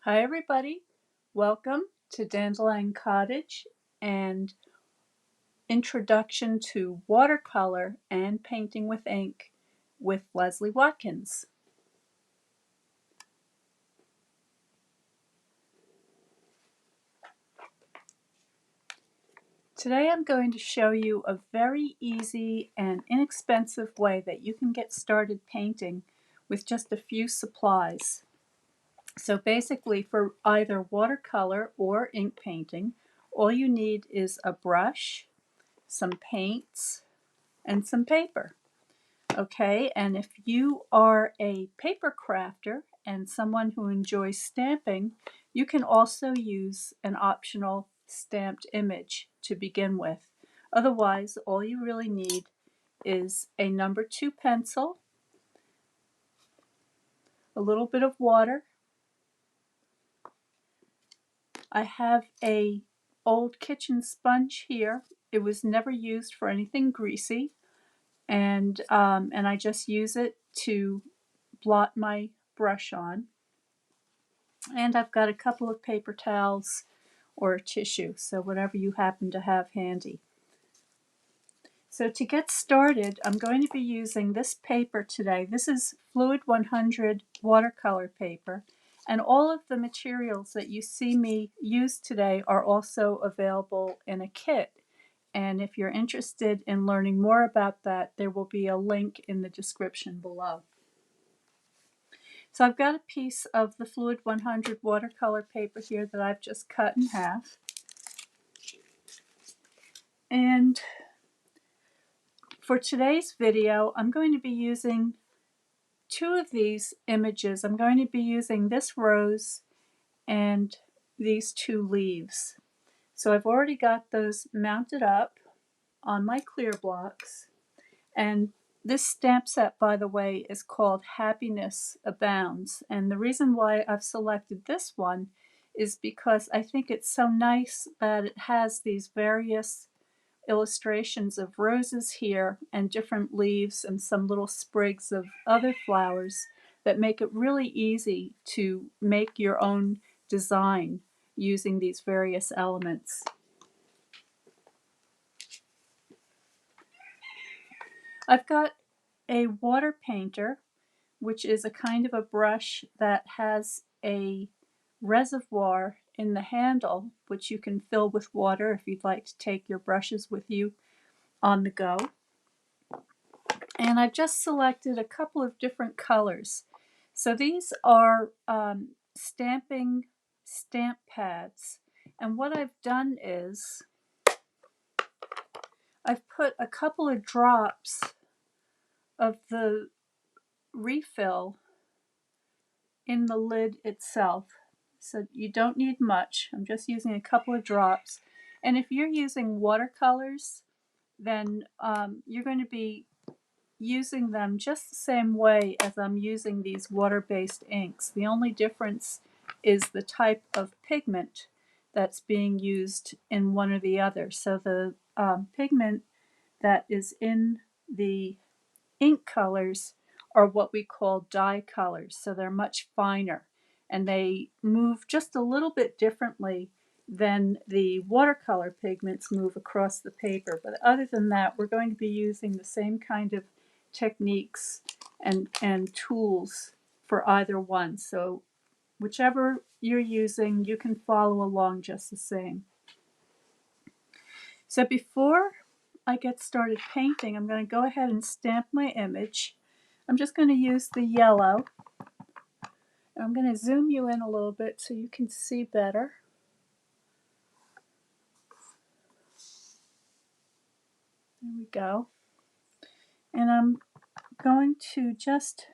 Hi everybody, welcome to Dandelion Cottage and Introduction to Watercolor and Painting with Ink with Leslie Watkins. Today I'm going to show you a very easy and inexpensive way that you can get started painting with just a few supplies. So basically for either watercolor or ink painting, all you need is a brush, some paints, and some paper. Okay, and if you are a paper crafter and someone who enjoys stamping, you can also use an optional stamped image to begin with. Otherwise, all you really need is a number 2 pencil, a little bit of water. I have a old kitchen sponge here. It was never used for anything greasy, and I just use it to blot my brush on. And I've got a couple of paper towels or tissue, so whatever you happen to have handy. So to get started, I'm going to be using this paper today. This is Fluid 100 watercolor paper, and all of the materials that you see me use today are also available in a kit. And if you're interested in learning more about that, there will be a link in the description below. So I've got a piece of the Fluid 100 watercolor paper here that I've just cut in half. And for today's video, I'm going to be using two of these images. I'm going to be using this rose and these two leaves. So I've already got those mounted up on my clear blocks. And this stamp set, by the way, is called Happiness Abounds. And the reason why I've selected this one is because I think it's so nice that it has these various illustrations of roses here and different leaves and some little sprigs of other flowers that make it really easy to make your own design using these various elements. I've got a water painter, which is a kind of a brush that has a reservoir in the handle, which you can fill with water if you'd like to take your brushes with you on the go. And I've just selected a couple of different colors. So these are stamping stamp pads. And what I've done is I've put a couple of drops of the refill in the lid itself. So you don't need much. I'm just using a couple of drops. And if you're using watercolors, then you're going to be using them just the same way as I'm using these water-based inks. The only difference is the type of pigment that's being used in one or the other. So the pigment that is in the ink colors are what we call dye colors. So they're much finer and they move just a little bit differently than the watercolor pigments move across the paper. But other than that, we're going to be using the same kind of techniques and tools for either one. So whichever you're using, you can follow along just the same. So before I get started painting, I'm going to go ahead and stamp my image. I'm just going to use the yellow. I'm going to zoom you in a little bit so you can see better. There we go. And I'm going to just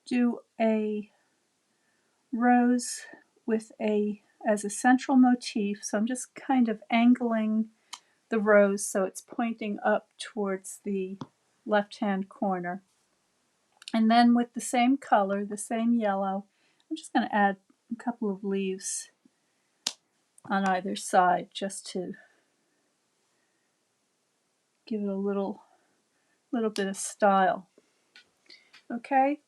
do a rose with as a central motif. So I'm just kind of angling the rose so it's pointing up towards the left-hand corner. And then with the same color, the same yellow, I'm just going to add a couple of leaves on either side just to give it a little bit of style. Okay,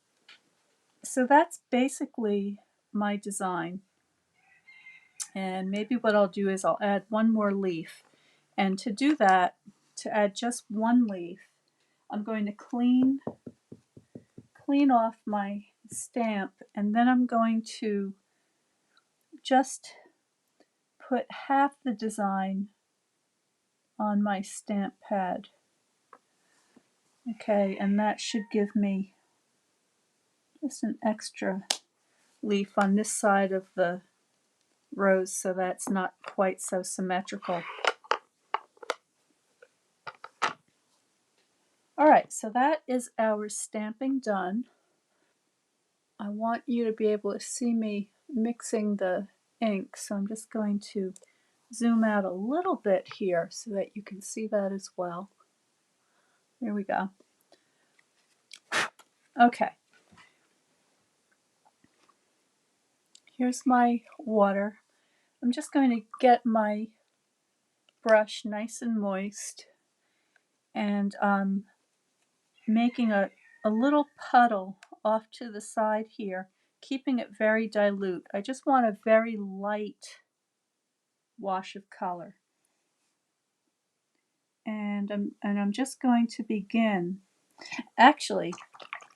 so that's basically my design. And maybe what I'll do is I'll add one more leaf. And to do that, to add just one leaf, I'm going to clean off my stamp, and then I'm going to just put half the design on my stamp pad. Okay, and that should give me just an extra leaf on this side of the rose, so that's not quite so symmetrical. Alright, so that is our stamping done. I want you to be able to see me mixing the ink, so I'm just going to zoom out a little bit here so that you can see that as well. There we go. Okay. Here's my water. I'm just going to get my brush nice and moist, and making a little puddle off to the side here, keeping it very dilute. I just want a very light wash of color. And I'm just going to begin. Actually,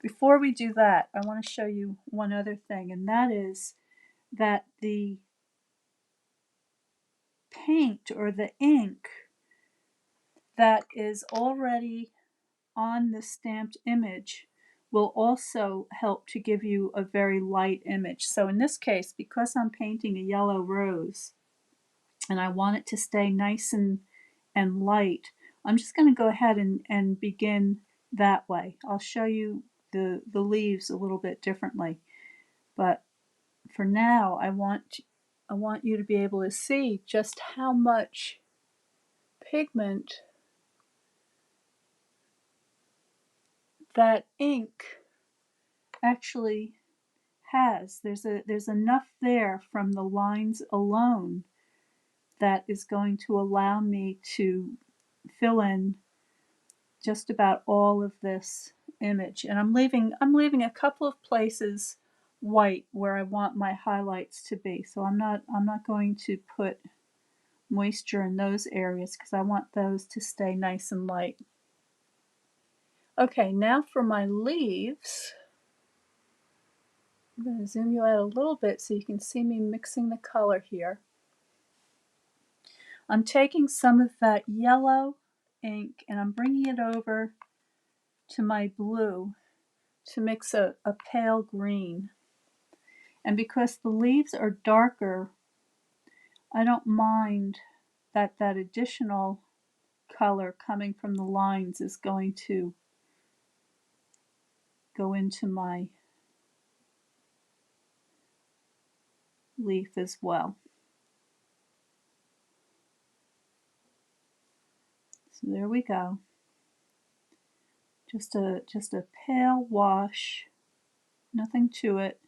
before we do that, I want to show you one other thing, and that is that the paint or the ink that is already on the stamped image will also help to give you a very light image. So in this case, because I'm painting a yellow rose and I want it to stay nice and light, I'm just going to go ahead and begin that way. I'll show you the leaves a little bit differently, but for now I want you to be able to see just how much pigment that ink actually has. There's enough there from the lines alone that is going to allow me to fill in just about all of this image. And I'm leaving a couple of places white where I want my highlights to be. So I'm not going to put moisture in those areas because I want those to stay nice and light. Okay, now for my leaves. I'm going to zoom you out a little bit so you can see me mixing the color here. I'm taking some of that yellow ink and I'm bringing it over to my blue to mix a pale green. And because the leaves are darker, I don't mind that additional color coming from the lines is going to go into my leaf as well. So there we go. Just a pale wash, nothing to it.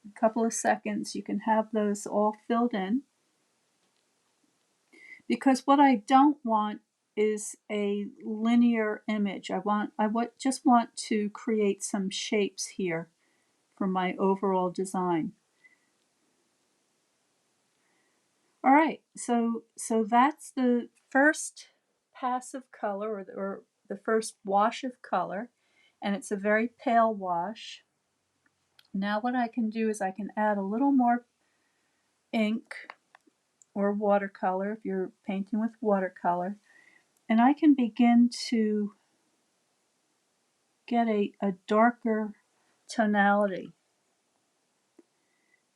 A couple of seconds, you can have those all filled in. Because what I don't want is a linear image. I just want to create some shapes here for my overall design. All right, so that's the first pass of color, or the first wash of color, and it's a very pale wash. Now what I can do is I can add a little more ink or watercolor if you're painting with watercolor, and I can begin to get a darker tonality.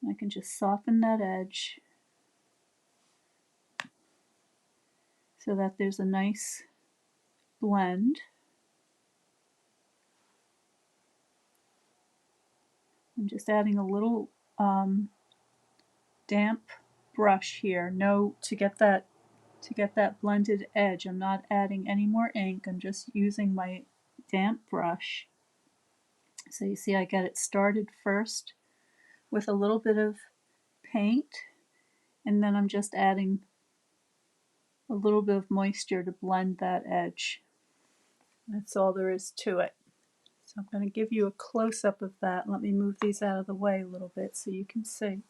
I can just soften that edge so that there's a nice blend. I'm just adding a little damp brush here. To get that blended edge. I'm not adding any more ink. I'm just using my damp brush. So you see I get it started first with a little bit of paint, and then I'm just adding a little bit of moisture to blend that edge. That's all there is to it. So I'm going to give you a close-up of that. Let me move these out of the way a little bit so you can see.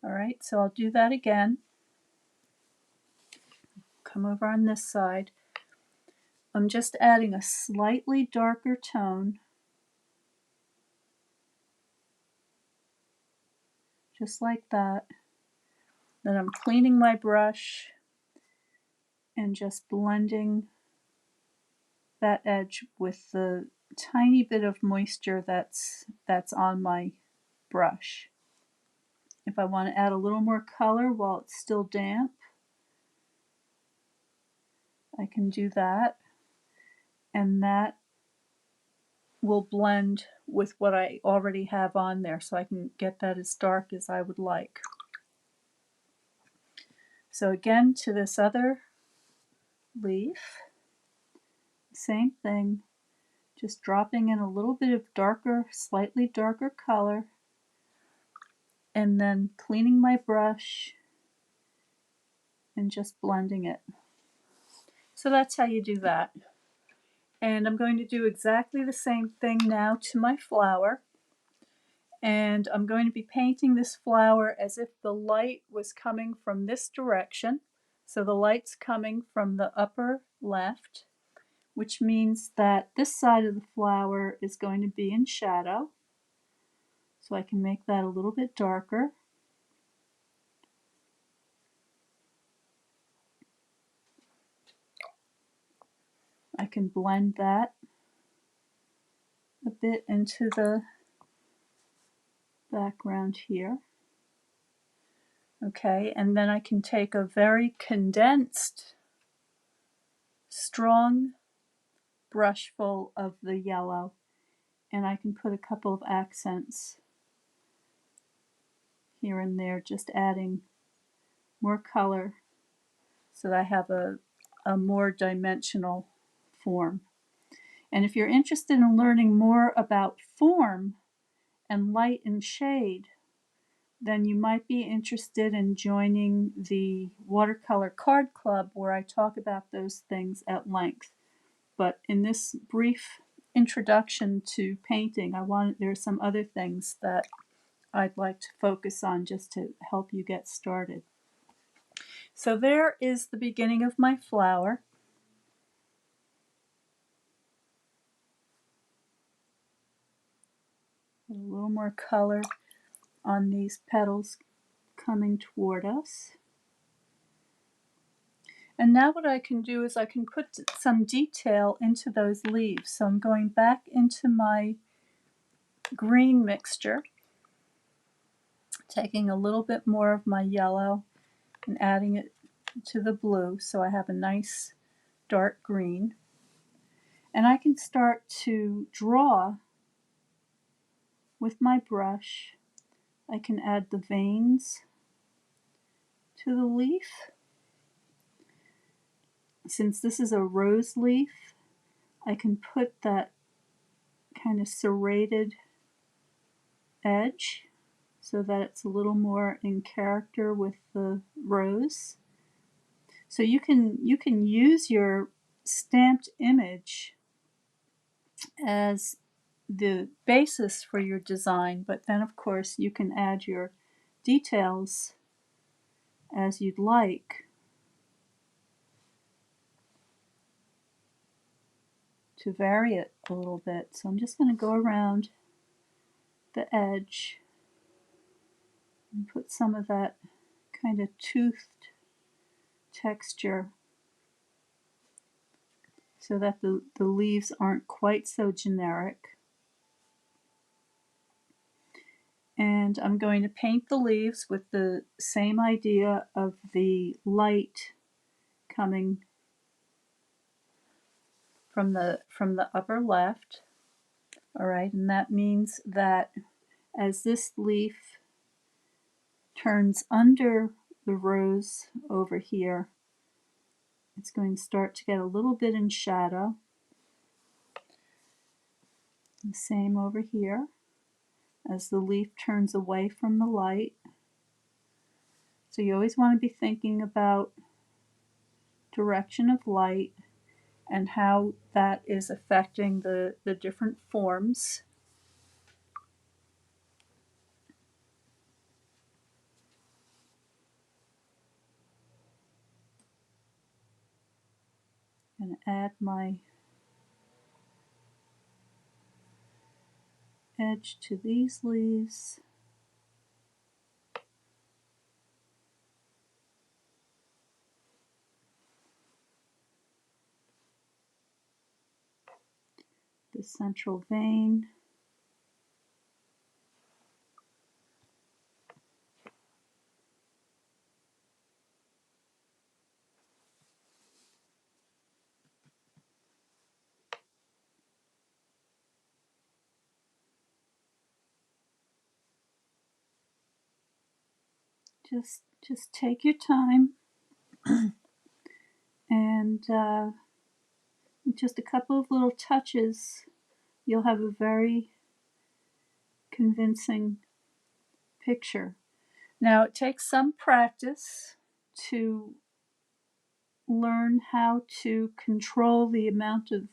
All right, so I'll do that again. Come over on this side. I'm just adding a slightly darker tone, just like that. Then I'm cleaning my brush and just blending that edge with the tiny bit of moisture that's on my brush. If I want to add a little more color while it's still damp, I can do that, and that will blend with what I already have on there, so I can get that as dark as I would like. So again, to this other leaf, same thing, just dropping in a little bit of darker, slightly darker color, and then cleaning my brush and just blending it. So that's how you do that. And I'm going to do exactly the same thing now to my flower. And I'm going to be painting this flower as if the light was coming from this direction. So the light's coming from the upper left, which means that this side of the flower is going to be in shadow. So I can make that a little bit darker. I can blend that a bit into the background here. Okay, and then I can take a very condensed, strong brush full of the yellow, and I can put a couple of accents here and there, just adding more color so that I have a more dimensional form. And if you're interested in learning more about form and light and shade, then you might be interested in joining the Watercolor Card Club, where I talk about those things at length. But in this brief introduction to painting, there are some other things that I'd like to focus on just to help you get started. So there is the beginning of my flower. A little more color on these petals coming toward us. And now what I can do is I can put some detail into those leaves. So I'm going back into my green mixture, taking a little bit more of my yellow and adding it to the blue so I have a nice dark green. And I can start to draw with my brush. I can add the veins to the leaf. Since this is a rose leaf, I can put that kind of serrated edge so that it's a little more in character with the rose. So you can use your stamped image as the basis for your design, but then of course you can add your details as you'd like to vary it a little bit. So I'm just going to go around the edge and put some of that kind of toothed texture so that the leaves aren't quite so generic. And I'm going to paint the leaves with the same idea of the light coming from the upper left. All right, and that means that as this leaf turns under the rose over here, it's going to start to get a little bit in shadow. The same over here. as the leaf turns away from the light. So you always want to be thinking about direction of light and how that is affecting the different forms. I'm going to add my edge to these leaves. The central vein. Just take your time, and with just a couple of little touches, you'll have a very convincing picture. Now, it takes some practice to learn how to control the amount of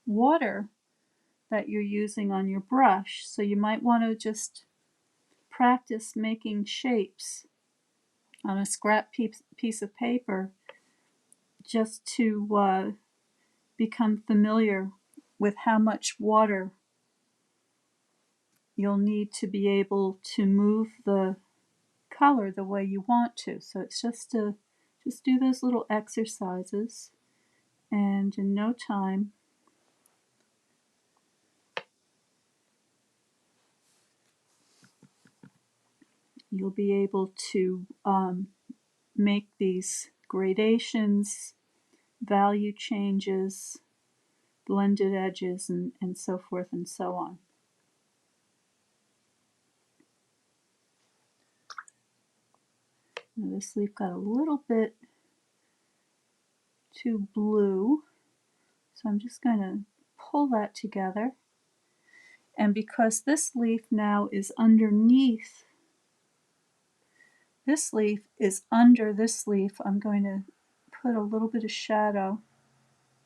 water that you're using on your brush. So you might want to just practice making shapes on a scrap piece of paper just to become familiar with how much water you'll need to be able to move the color the way you want to. So it's just to do those little exercises, and in no time you'll be able to make these gradations, value changes, blended edges, and so forth and so on. Now this leaf got a little bit too blue, so I'm just going to pull that together. And because this leaf now is underneath, this leaf is under this leaf, I'm going to put a little bit of shadow,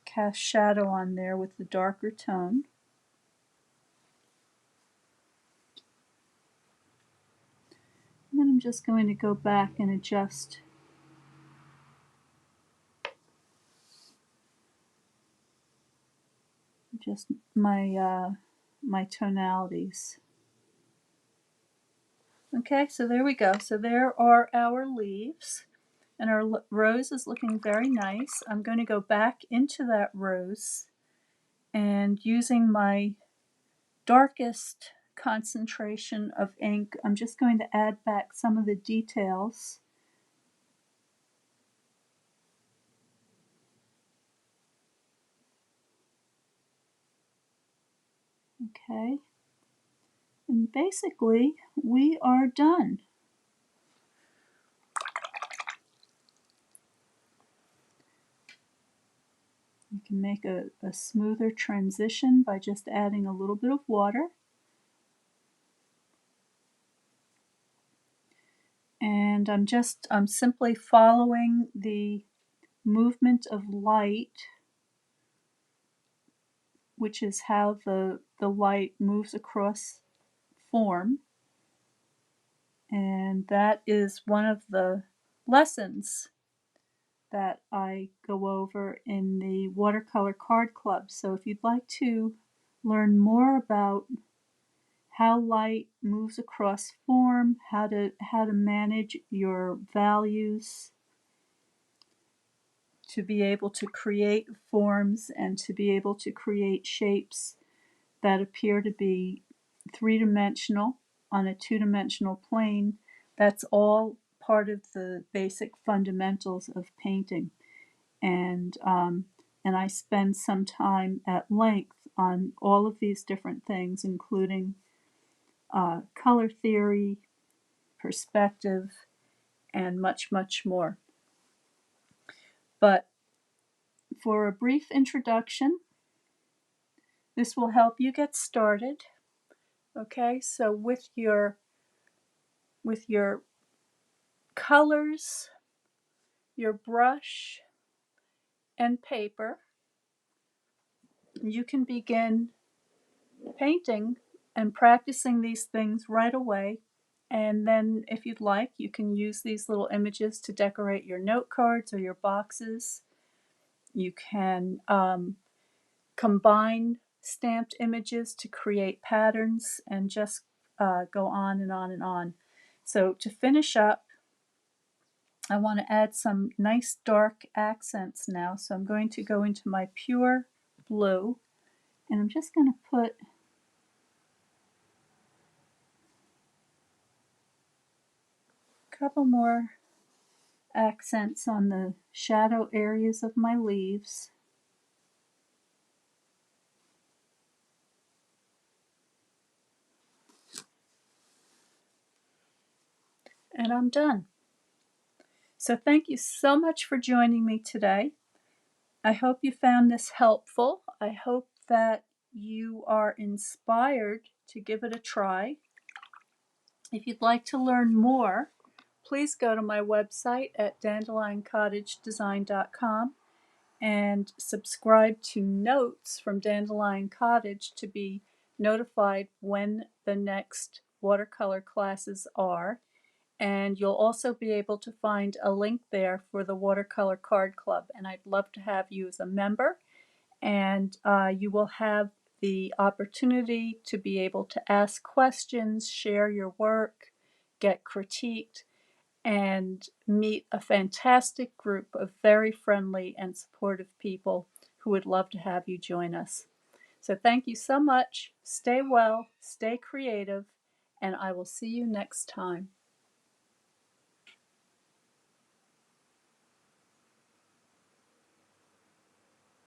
cast shadow on there with the darker tone. And then I'm just going to go back and adjust my tonalities. Okay, so there we go. So there are our leaves, and our rose is looking very nice. I'm going to go back into that rose, and using my darkest concentration of ink, I'm just going to add back some of the details. Okay, and basically we are done. You can make a smoother transition by just adding a little bit of water. And I'm simply following the movement of light, which is how the light moves across form. And that is one of the lessons that I go over in the Watercolor Card Club. So if you'd like to learn more about how light moves across form, how to manage your values, to be able to create forms and to be able to create shapes that appear to be three-dimensional on a two-dimensional plane, that's all part of the basic fundamentals of painting. And I spend some time at length on all of these different things, including color theory, perspective, and much, much more. But for a brief introduction, this will help you get started. Okay, so with your colors, your brush, and paper, you can begin painting and practicing these things right away. And then, if you'd like, you can use these little images to decorate your note cards or your boxes. You can combine stamped images to create patterns and just go on and on and on. So, to finish up, I want to add some nice dark accents now. So, I'm going to go into my pure blue and I'm just going to put a couple more accents on the shadow areas of my leaves. And I'm done. So thank you so much for joining me today. I hope you found this helpful. I hope that you are inspired to give it a try. If you'd like to learn more, please go to my website at dandelioncottagedesign.com and subscribe to Notes from Dandelion Cottage to be notified when the next watercolor classes are. And you'll also be able to find a link there for the Watercolor Card Club. And I'd love to have you as a member. And you will have the opportunity to be able to ask questions, share your work, get critiqued, and meet a fantastic group of very friendly and supportive people who would love to have you join us. So thank you so much. Stay well, stay creative, and I will see you next time.